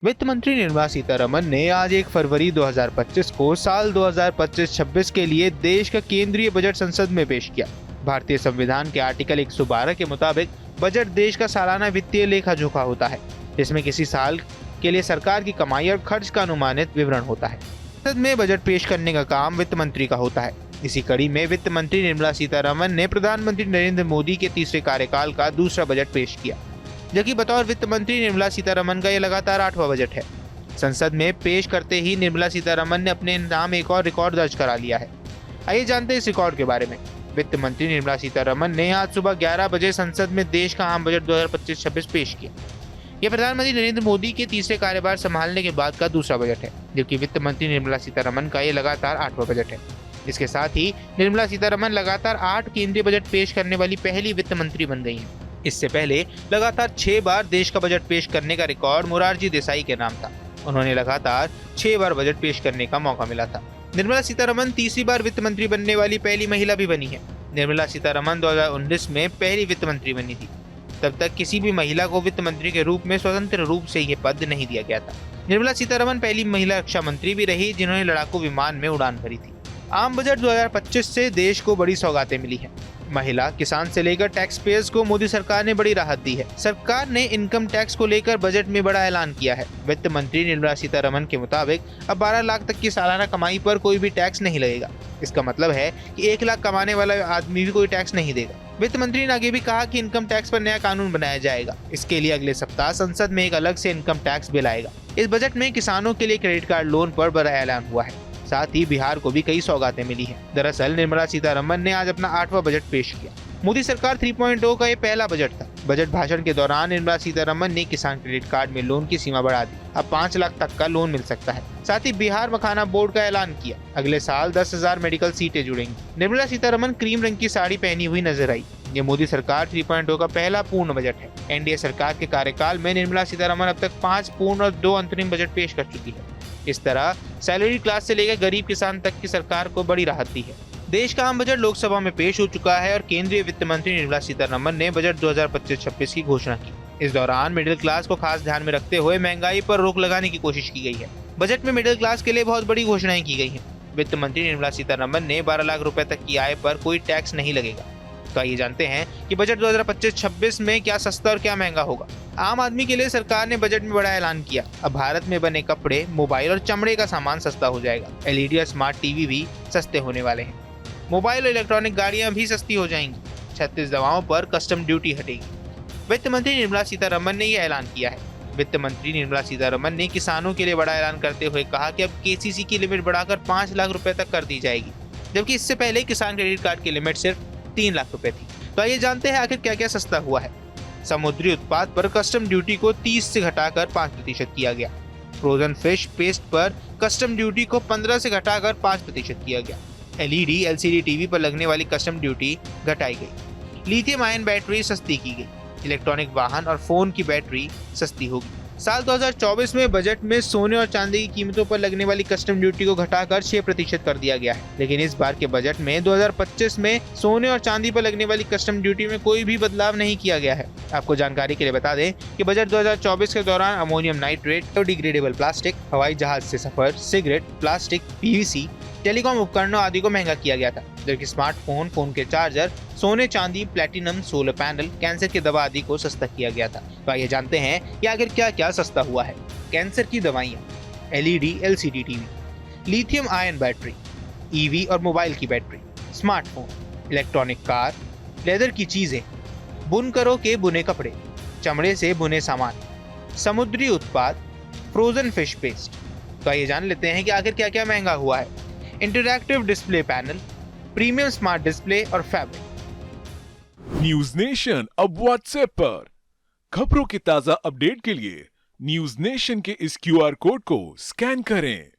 वित्त मंत्री निर्मला सीतारमण ने आज 1 फरवरी 2025 को साल 2025-26 के लिए देश का केंद्रीय बजट संसद में पेश किया। भारतीय संविधान के आर्टिकल 112 के मुताबिक बजट देश का सालाना वित्तीय लेखा जोखा होता है, जिसमें किसी साल के लिए सरकार की कमाई और खर्च का अनुमानित विवरण होता है। संसद में बजट पेश करने का काम वित्त मंत्री का होता है। इसी कड़ी में वित्त मंत्री निर्मला सीतारमण ने प्रधानमंत्री नरेंद्र मोदी के तीसरे कार्यकाल का दूसरा बजट पेश किया, जबकि बतौर वित्त मंत्री निर्मला सीतारमण का यह लगातार 8वां बजट है। संसद में पेश करते ही निर्मला सीतारमण ने अपने नाम एक और रिकॉर्ड दर्ज करा लिया है। आइए जानते हैं इस रिकॉर्ड के बारे में। वित्त मंत्री निर्मला सीतारमण ने आज सुबह 11 बजे संसद में देश का आम बजट 2025-26 पेश किया। यह प्रधानमंत्री नरेंद्र मोदी के तीसरे कार्यभार संभालने के बाद का दूसरा बजट है, जबकि वित्त मंत्री निर्मला सीतारमण का यह लगातार 8वां बजट है। इसके साथ ही निर्मला सीतारमण लगातार 8 केंद्रीय बजट पेश करने वाली पहली वित्त मंत्री बन गई हैं। इससे पहले लगातार 6 बार देश का बजट पेश करने का रिकॉर्ड मोरारजी देसाई के नाम था। उन्होंने लगातार 6 बार बजट पेश करने का मौका मिला था। निर्मला सीतारमण तीसरी बार वित्त मंत्री बनने वाली पहली महिला भी बनी है। निर्मला सीतारमण 2019 में पहली वित्त मंत्री बनी थी। तब तक किसी भी महिला को वित्त मंत्री के रूप में स्वतंत्र रूप से यह पद नहीं दिया गया था। निर्मला सीतारमण पहली महिला रक्षा मंत्री भी रही जिन्होंने लड़ाकू विमान में उड़ान भरी थी। आम बजट 2025 से देश को बड़ी सौगातें मिली हैं। महिला, किसान से लेकर टैक्स पेयर्स को मोदी सरकार ने बड़ी राहत दी है। सरकार ने इनकम टैक्स को लेकर बजट में बड़ा ऐलान किया है। वित्त मंत्री निर्मला सीतारमण के मुताबिक अब 12 लाख तक की सालाना कमाई पर कोई भी टैक्स नहीं लगेगा। इसका मतलब है कि 1 लाख कमाने वाला आदमी भी कोई टैक्स नहीं देगा। वित्त मंत्री ने आगे भी कहा कि इनकम टैक्स पर नया कानून बनाया जाएगा। इसके लिए अगले सप्ताह संसद में एक अलग से इनकम टैक्स बिल आएगा। इस बजट में किसानों के लिए क्रेडिट कार्ड लोन पर बड़ा ऐलान हुआ है। साथ ही बिहार को भी कई सौगातें मिली हैं। दरअसल निर्मला सीतारमण ने आज अपना 8वां बजट पेश किया। मोदी सरकार 3.0 का ये पहला बजट था। बजट भाषण के दौरान निर्मला सीतारमण ने किसान क्रेडिट कार्ड में लोन की सीमा बढ़ा दी। अब 5 लाख तक का लोन मिल सकता है। साथ ही बिहार मखाना बोर्ड का ऐलान किया। अगले साल 10,000 मेडिकल सीटें जुड़ेंगी। निर्मला सीतारमण क्रीम रंग की साड़ी पहनी हुई नजर आई। ये मोदी सरकार 3.0 का पहला पूर्ण बजट है। एनडीए सरकार के कार्यकाल में निर्मला सीतारमण अब तक 5 पूर्ण और 2 अंतरिम बजट पेश कर चुकी है। इस तरह सैलरी क्लास से लेकर गरीब किसान तक की सरकार को बड़ी राहत दी है। देश का आम बजट लोकसभा में पेश हो चुका है और केंद्रीय वित्त मंत्री निर्मला सीतारमण ने बजट 2025-26 की घोषणा की। इस दौरान मिडिल क्लास को खास ध्यान में रखते हुए महंगाई पर रोक लगाने की कोशिश की गई है। बजट में मिडिल क्लास के लिए बहुत बड़ी घोषणाएं की गई हैं। वित्त मंत्री निर्मला सीतारमण ने 12 लाख रुपए तक की आय पर कोई टैक्स नहीं लगेगा। तो आइए जानते हैं कि बजट 2025-26 में क्या सस्ता और क्या महंगा होगा। आम आदमी के लिए सरकार ने बजट में बड़ा ऐलान किया। अब भारत में बने कपड़े, मोबाइल और चमड़े का सामान सस्ता हो जाएगा। एलईडी और स्मार्ट टीवी भी सस्ते होने वाले हैं। मोबाइल और इलेक्ट्रॉनिक गाड़ियां भी सस्ती हो जाएंगी। 36 दवाओं पर कस्टम ड्यूटी हटेगी। वित्त मंत्री निर्मला सीतारमण ने यह ऐलान किया है। वित्त मंत्री निर्मला सीतारमण ने किसानों के लिए बड़ा ऐलान करते हुए कहा कि अब केसीसी की लिमिट बढ़ाकर 5 लाख रुपए तक कर दी जाएगी, जबकि इससे पहले किसान क्रेडिट कार्ड की लिमिट सिर्फ 3 लाख रुपए थी। तो आइए जानते हैं आखिर क्या क्या सस्ता हुआ है। समुद्री उत्पाद पर कस्टम ड्यूटी को 30 से घटाकर 5% किया गया। फ्रोजन फिश पेस्ट पर कस्टम ड्यूटी को 15 से घटाकर 5% किया गया। एलईडी एलसीडी टीवी पर लगने वाली कस्टम ड्यूटी घटाई गई। लिथियम आयन बैटरी सस्ती की गई। इलेक्ट्रॉनिक वाहन और फोन की बैटरी सस्ती होगी। साल 2024 में बजट में सोने और चांदी की कीमतों पर लगने वाली कस्टम ड्यूटी को घटाकर 6% कर दिया गया है, लेकिन इस बार के बजट में 2025 में सोने और चांदी पर लगने वाली कस्टम ड्यूटी में कोई भी बदलाव नहीं किया गया है। आपको जानकारी के लिए बता दें कि बजट 2024 के दौरान अमोनियम नाइट्रेट, बायोडिग्रेडेबल प्लास्टिक, हवाई जहाज से सफर, सिगरेट, प्लास्टिक, पीवीसी, टेलीकॉम उपकरणों आदि को महंगा किया गया था, जबकि स्मार्टफोन, फोन के चार्जर, सोने चांदी, प्लेटिनम, सोलर पैनल, कैंसर की दवा आदि को सस्ता किया गया था। तो आइए जानते हैं कि आखिर क्या क्या सस्ता हुआ है। कैंसर की दवाइयाँ, LED LCD TV, lithium ion battery, EV और मोबाइल की battery, smartphone, electronic car, leather की चीजें, बुनकरों के बुने कपड़े, चमड़े से बुने सामान, समुद्री उत्पाद, फ्रोजन फिश पेस्ट। तो आइए जान लेते हैं कि आखिर क्या क्या महंगा हुआ है। Interactive display panel, premium smart display और फैब्रिक। न्यूज नेशन अब व्हाट्सएप पर खबरों के ताजा अपडेट के लिए न्यूज नेशन के इस क्यूआर कोड को स्कैन करें।